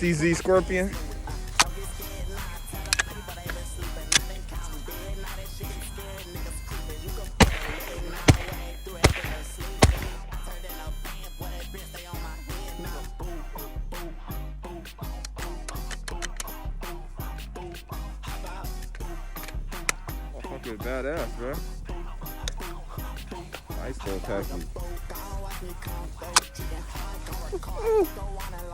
CZ Scorpion. Oh, fucking badass, bro. Nice little package.